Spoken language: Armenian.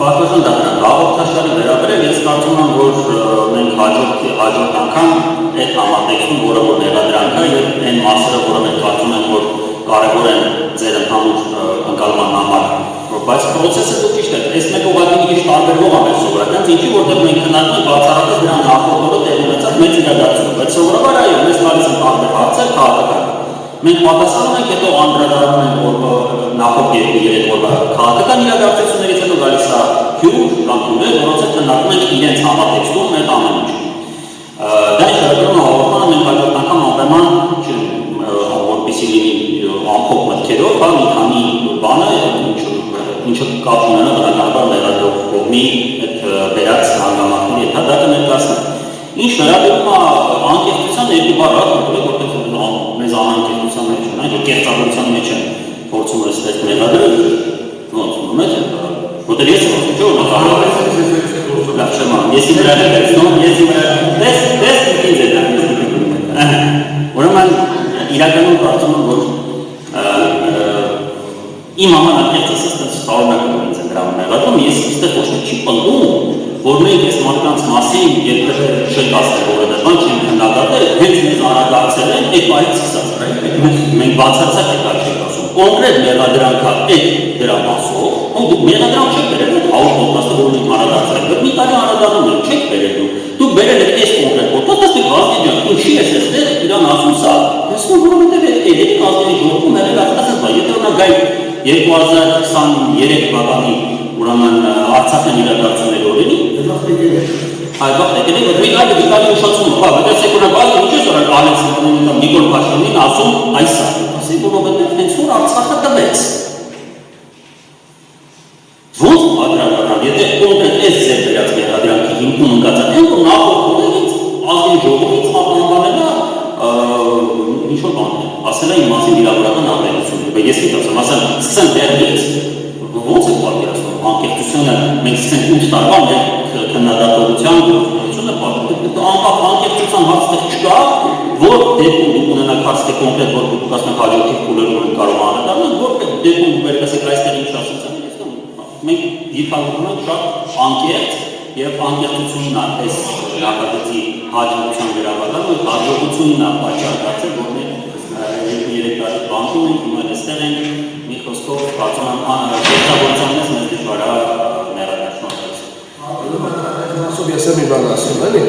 Պատվազան դատարան, հաղորդաշարի վերաբերել ես կարծում եմ, որ մենք հաջորդ անգամ այդ համատեքստում, որը որ ներադրանք է եւ այն մասերը, որը մենք կարծում ենք, որ կարևոր են ձեր ընդհանուր ընկալման համար, բայց process-ը դուք ճիշտ եք, այս մեկ ուղղակի մի քիչ տարբերվող է մեր սովորական, ինչի որտեղ մենք քննարկում ենք բացառապես դրա նախորդ օրը տեղի ունեցած մեծ իրադարձություն, բայց սովորաբար այո, մեզ տալիս են տարբեր հարցեր քաղաքական։ Մենք պատասխանում ենք, հետո անդրադառնում ենք, որ նախորդ 2-3 օրվա քաղաքական իրադարձություններից հետո գալիս է հյուր կամ հյուրեր, որոնց հետ քննարկում ենք իրենց համատեքստում այդ ամեն ինչ։ Դա ինչ վերաբերում է հաղորդմանը, մենք հաջորդ անգամ անպայման որպեսզի լինի ամփոփ մտքերով, մի քանի բանը, ինչը կապ ունենա բնականաբար մեղադրող կողմի այդ վերած հանգամանքների հետ, դա կներկայացնենք։ Ինչ վերաբերում է անկեղծության երկու բառ, որտեղ մեզ անկեղծության մեջ են, այլ կեղծավորության մեջ են փորձում այստեղ մեղադրել, ոնց ումեջ են, որտեղ ես եմ ասում, չէ՞ լավ չեմ անում, ես իմ վրա տեսնում, ես իմ վրա տեսք ինձ է դա։ Ուրեմն իրականում կարծում եմ, որ իմ համար անկեղծս այստեղ շարունակում ինձ դրա մեղադրում, ես այստեղ ոչ մի չի պնդում, որ մենք այս մարդկանց մասին երբևէ չենք ասել, որ այդ բան չենք քննադատել, հենց մեզ արագացել են այդ բանից սկսած, մենք բացարձակ այդ չենք ասում, կոնկրետ մեղադրանք է այդ դրա մասով, դուք մեղադրանք չեք բերել, 100 ոդկաստը, որ մենք անդրադարձել ենք, մի տարի անդրադառնում ենք, չեք բերել դուք բերել եք այս կոնկրետ ոդկաստը, ասեք Վազգեն ջան, ինչի ես այստեղ իրան ասում սա, ես որովհետև այդ երեք ազգերի ժողովում հենց ասած բա, եթե նա գայ 2023 թվականի ուրեմն Արցախյան իրադարձությունների օրերի, այդ վաղ եկել է, որ Վիկալի ուշացումը, բայց սեկունդաբար ինչ է որ Ալեքս Նիկոլ Փաշինյանին ասում այս է, ասի որովհետև հենց որ Արցախը տվեց։ Ոնց անդրադառնալ, եթե կոնկրետ այս ձեր դրած մեղադրանքի հիմքում ընկած է, այն որ նախորդ օրերից ազգային ժողովից ապահովանելա ինչ-որ բան է, ասել է իմ մասին վիրավորական արտահայտություն, բայց ես ինչ ասեմ, ասել սկսեն դեռից, ոնց է պատկերացնում, անկեղծությունը մենք սկսենք 8 տարվա մեր քննադատողության գործունեությունը պատմում, անկախ անկեղծության հարցեր չկա, որ դեպքում դուք ունենաք հարց թե կոնկրետ որ դուք ասենք հաջորդի փուլերում են կարող անդրադառնալ, որ դեպքում դուք վերկասեք այստեղ ինչ ասացան, մենք դիպալում ենք շատ անկեղծ եւ անկեղծությունն է այս նախագծի հաջողության վերաբերյալ, որ հաջողությունն է պատճառ դարձել, որ մենք 3 տարի բանկում ենք, հիմա այստեղ ենք, մի խոսքով կարծում եմ անհրաժեշտավորության մեզ դժվար է մեղադրել։ Ասում ես մի բան ասում, էլի։